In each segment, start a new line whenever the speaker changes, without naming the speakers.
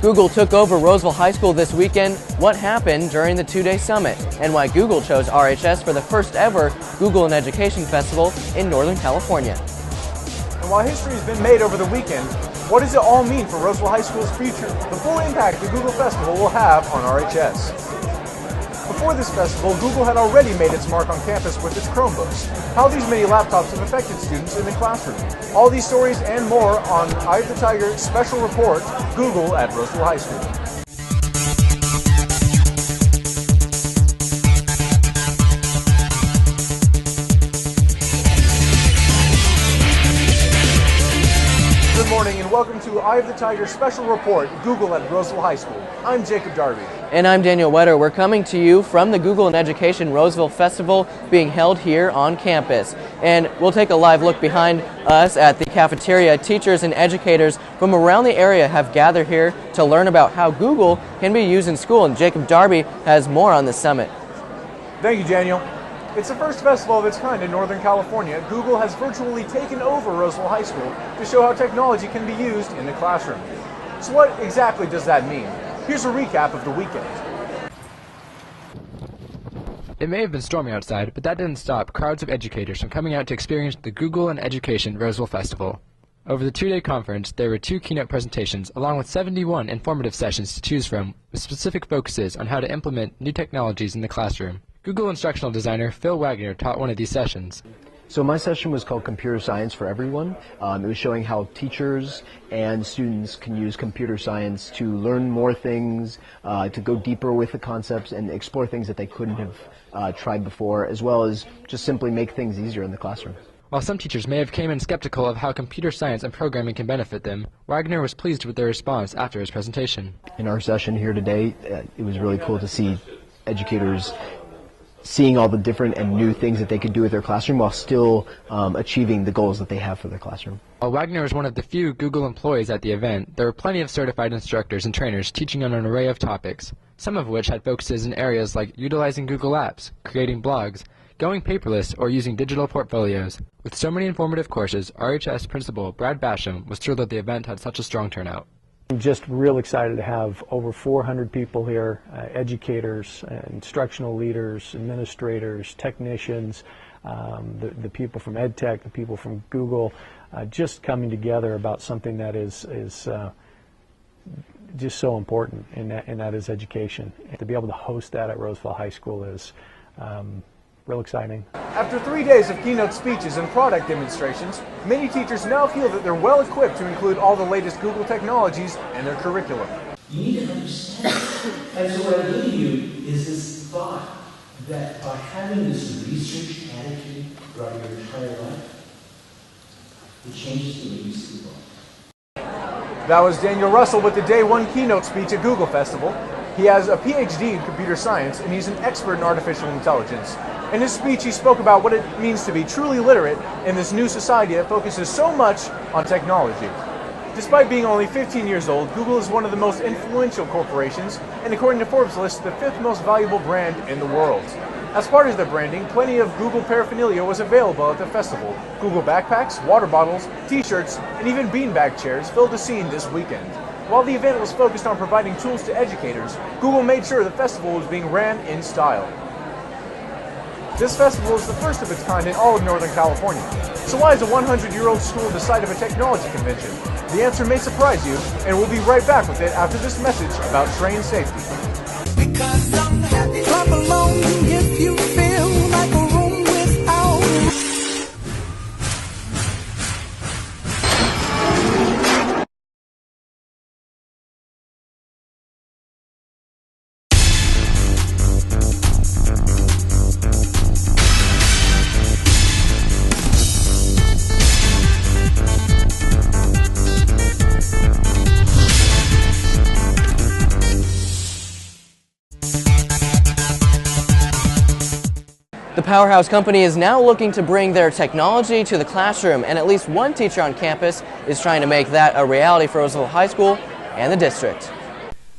Google took over Roseville High School this weekend, what happened during the two-day summit, and why Google chose RHS for the first ever Google in Education Festival in Northern California.
And while history has been made over the weekend, what does it all mean for Roseville High School's future? The full impact the Google Festival will have on RHS. Before this festival, Google had already made its mark on campus with its Chromebooks. How these many laptops have affected students in the classroom. All these stories and more on Eye of the Tiger special report, Google at Roseville High School. Good morning and welcome to Eye of the Tiger special report, Google at Roseville High School. I'm Jacob Darby.
And I'm Daniel Wetter. We're coming to you from the Google in Education Roseville Festival being held here on campus. And we'll take a live look behind us at the cafeteria. Teachers and educators from around the area have gathered here to learn about how Google can be used in school. And Jacob Darby has more on this summit.
Thank you, Daniel. It's the first festival of its kind in Northern California. Google has virtually taken over Roseville High School to show how technology can be used in the classroom. So what exactly does that mean? Here's a recap of the weekend.
It may have been stormy outside, but that didn't stop crowds of educators from coming out to experience the Google in Education Roseville Festival. Over the two-day conference, there were 2 keynote presentations along with 71 informative sessions to choose from with specific focuses on how to implement new technologies in the classroom. Google instructional designer Phil Wagner taught one of these sessions.
So my session was called Computer Science for Everyone. It was showing how teachers and students can use computer science to learn more things, to go deeper with the concepts and explore things that they couldn't have tried before, as well as just simply make things easier in the classroom.
While some teachers may have came in skeptical of how computer science and programming can benefit them, Wagner was pleased with their response after his presentation.
In our session here today, it was really cool to see educators seeing all the different and new things that they could do with their classroom while still achieving the goals that they have for their classroom.
While Wagner was one of the few Google employees at the event, there were plenty of certified instructors and trainers teaching on an array of topics, some of which had focuses in areas like utilizing Google Apps, creating blogs, going paperless, or using digital portfolios. With so many informative courses, RHS Principal Brad Basham was thrilled that the event had such a strong turnout.
I'm just real excited to have over 400 people here, educators, instructional leaders, administrators, technicians, the people from EdTech, the people from Google, just coming together about something that is just so important, and that is education. And to be able to host that at Roseville High School is real exciting.
After 3 days of keynote speeches and product demonstrations, many teachers now feel that they're well equipped to include all the latest Google technologies in their curriculum.
You need to understand. And so what I'm giving you is this thought that by having this research attitude throughout your entire life, it changes the way you see the world.
That was Daniel Russell with the Day 1 keynote speech at Google Festival. He has a PhD in computer science and he's an expert in artificial intelligence. In his speech, he spoke about what it means to be truly literate in this new society that focuses so much on technology. Despite being only 15 years old, Google is one of the most influential corporations, and according to Forbes list, the 5th most valuable brand in the world. As part of their branding, plenty of Google paraphernalia was available at the festival. Google backpacks, water bottles, t-shirts, and even beanbag chairs filled the scene this weekend. While the event was focused on providing tools to educators, Google made sure the festival was being ran in style. This festival is the first of its kind in all of Northern California. So why is a 100-year-old school the site of a technology convention? The answer may surprise you, and we'll be right back with it after this message about train safety.
Because I'm happy. Clap along if you feel like a room without.
The Powerhouse Company is now looking to bring their technology to the classroom, and at least one teacher on campus is trying to make that a reality for Roseville High School and the district.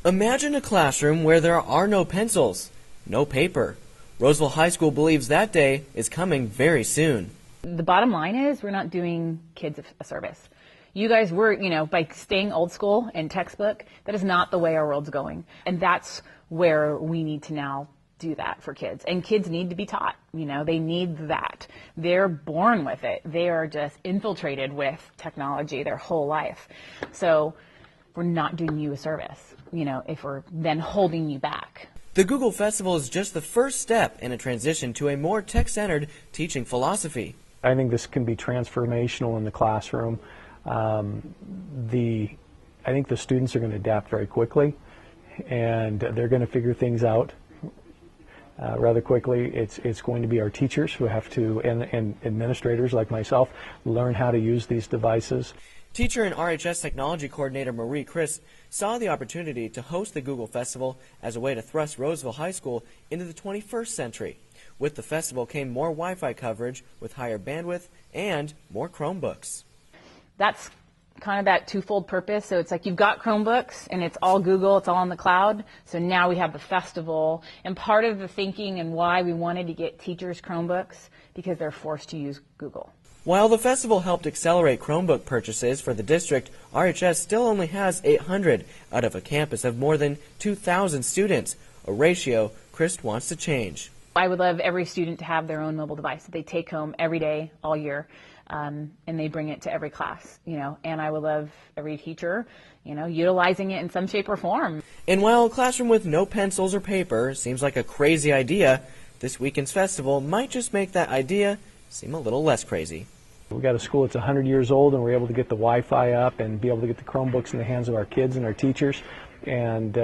Imagine a classroom where there are no pencils, no paper. Roseville High School believes that day is coming very soon.
The bottom line is we're not doing kids a service. you guys were, you know, by staying old school and textbook, that is not the way our world's going. And that's where we need to now do that for kids. And kids need to be taught, you know, they need that. They're born with it. They are just infiltrated with technology their whole life. So we're not doing you a service, you know, if we're then holding you back.
The Google Festival is just the first step in a transition to a more tech-centered teaching philosophy.
I think this can be transformational in the classroom. I think the students are going to adapt very quickly, and they're going to figure things out rather quickly. It's going to be our teachers who have to, and administrators like myself, learn how to use these devices.
Teacher and RHS Technology Coordinator Marie Chris saw the opportunity to host the Google Festival as a way to thrust Roseville High School into the 21st century. With the festival came more Wi-Fi coverage with higher bandwidth and more Chromebooks.
That's kind of that twofold purpose. So it's like you've got Chromebooks and it's all Google, it's all on the cloud. So now we have the festival. And part of the thinking and why we wanted to get teachers Chromebooks, because they're forced to use Google.
While the festival helped accelerate Chromebook purchases for the district, RHS still only has 800 out of a campus of more than 2,000 students, a ratio Chris wants to change.
I would love every student to have their own mobile device that they take home every day, all year, and they bring it to every class, you know, and I would love every teacher, you know, utilizing it in some shape or form.
And while a classroom with no pencils or paper seems like a crazy idea, this weekend's festival might just make that idea seem a little less crazy.
We've got a school that's 100 years old, and we're able to get the Wi-Fi up and be able to get the Chromebooks in the hands of our kids and our teachers. And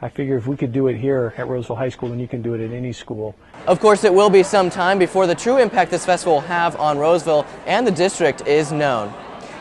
I figure if we could do it here at Roseville High School, then you can do it at any school.
Of course, it will be some time before the true impact this festival will have on Roseville and the district is known.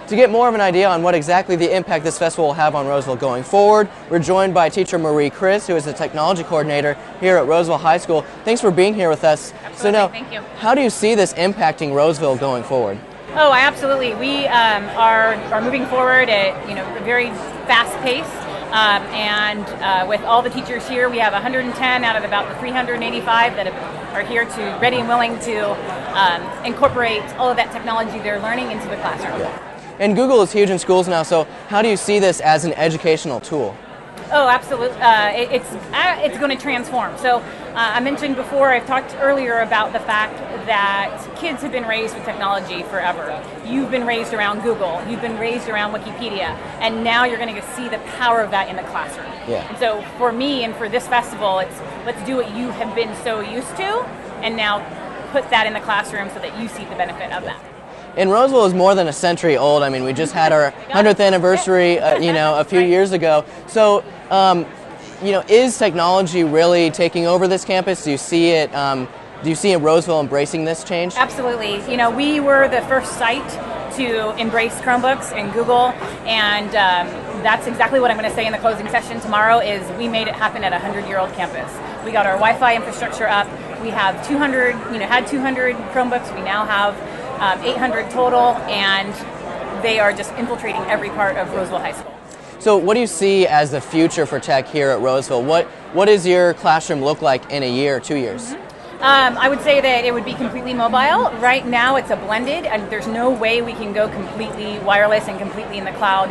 To get more of an idea on what exactly the impact this festival will have on Roseville going forward, we're joined by teacher Marie Chris, who is the technology coordinator here at Roseville High School. Thanks for being here with us.
Absolutely.
So now,
Thank you.
How do you see this impacting Roseville going forward?
Oh, absolutely. We are moving forward at a very fast pace, and with all the teachers here, we have 110 out of about the 385 that are here to ready and willing to incorporate all of that technology they're learning into the classroom.
Yeah. And Google is huge in schools now, so how do you see this as an educational tool?
Oh, absolutely. It's going to transform. So I mentioned before, I've talked earlier about the fact that kids have been raised with technology forever. You've been raised around Google. You've been raised around Wikipedia. And now you're going to see the power of that in the classroom.
Yeah.
And so for me and for this festival, it's let's do what you have been so used to and now put that in the classroom so that you see the benefit of that.
And Roseville is more than a century old. I mean, we just had our 100th anniversary, a few years ago. So, is technology really taking over this campus? Do you see it? Do you see Roseville embracing this change?
Absolutely. We were the first site to embrace Chromebooks and Google, and that's exactly what I'm going to say in the closing session tomorrow. Is we made it happen at a 100-year-old campus. We got our Wi-Fi infrastructure up. We have 200. Had 200 Chromebooks. We now have 800 total, and they are just infiltrating every part of Roseville High School.
So what do you see as the future for tech here at Roseville? What does your classroom look like in a year, 2 years?
Mm-hmm. I would say that it would be completely mobile. Right now it's a blended, and there's no way we can go completely wireless and completely in the cloud.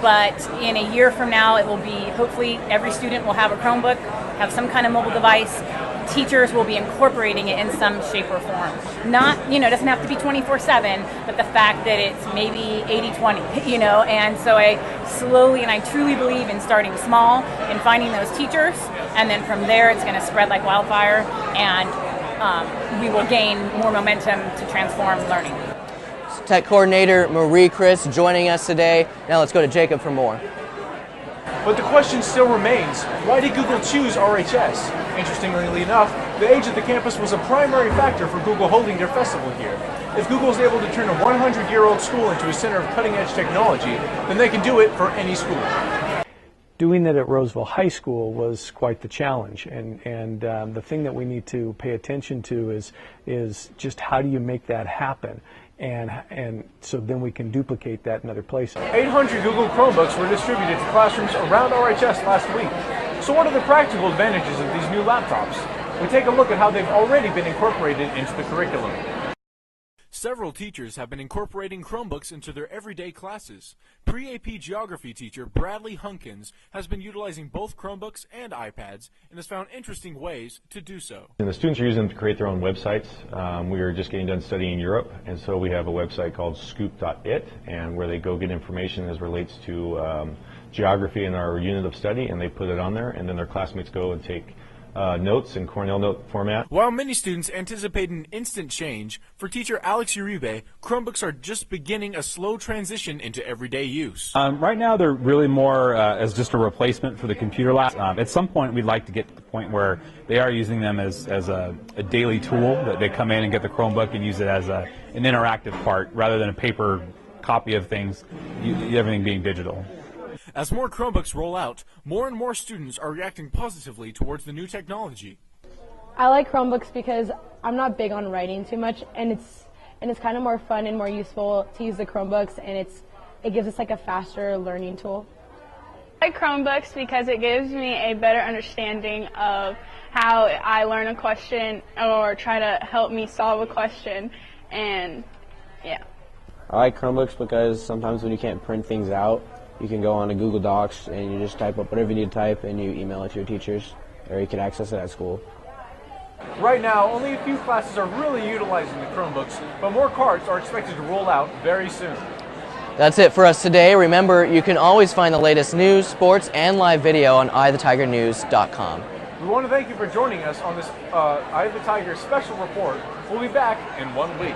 But in a year from now, it will be, hopefully every student will have a Chromebook, have some kind of mobile device. Teachers will be incorporating it in some shape or form. Not, it doesn't have to be 24/7, but the fact that it's maybe 80-20, and so I slowly and I truly believe in starting small and finding those teachers, and then from there it's going to spread like wildfire, and we will gain more momentum to transform learning.
Tech Coordinator Marie Chris joining us today. Now let's go to Jacob for more.
But the question still remains, why did Google choose RHS? Interestingly enough, the age of the campus was a primary factor for Google holding their festival here. If Google is able to turn a 100-year-old school into a center of cutting-edge technology, then they can do it for any school.
Doing that at Roseville High School was quite the challenge, and the thing that we need to pay attention to is just how do you make that happen, and so then we can duplicate that in other places.
800 Google Chromebooks were distributed to classrooms around RHS last week. So what are the practical advantages of these new laptops? We take a look at how they've already been incorporated into the curriculum.
Several teachers have been incorporating Chromebooks into their everyday classes. Pre-AP Geography teacher Bradley Hunkins has been utilizing both Chromebooks and iPads and has found interesting ways to do so.
And the students are using them to create their own websites. We are just getting done studying Europe, and so we have a website called scoop.it, and where they go get information as relates to geography in our unit of study, and they put it on there, and then their classmates go and take notes in Cornell note format.
While many students anticipate an instant change, for teacher Alex Uribe, Chromebooks are just beginning a slow transition into everyday use.
Right now they're really more as just a replacement for the computer lab. At some point we'd like to get to the point where they are using them as a daily tool, that they come in and get the Chromebook and use it as an interactive part rather than a paper copy of things, everything being digital.
As more Chromebooks roll out, more and more students are reacting positively towards the new technology.
I like Chromebooks because I'm not big on writing too much, and it's kind of more fun and more useful to use the Chromebooks, and it gives us like a faster learning tool.
I like Chromebooks because it gives me a better understanding of how I learn a question or try to help me solve a question, and yeah.
I like Chromebooks because sometimes when you can't print things out, you can go on to Google Docs and you just type up whatever you need to type and you email it to your teachers, or you can access it at school.
Right now, only a few classes are really utilizing the Chromebooks, but more carts are expected to roll out very soon.
That's it for us today. Remember, you can always find the latest news, sports, and live video on EyeOfTheTigerNews.com.
We want to thank you for joining us on this Eye of the Tiger special report. We'll be back in 1 week.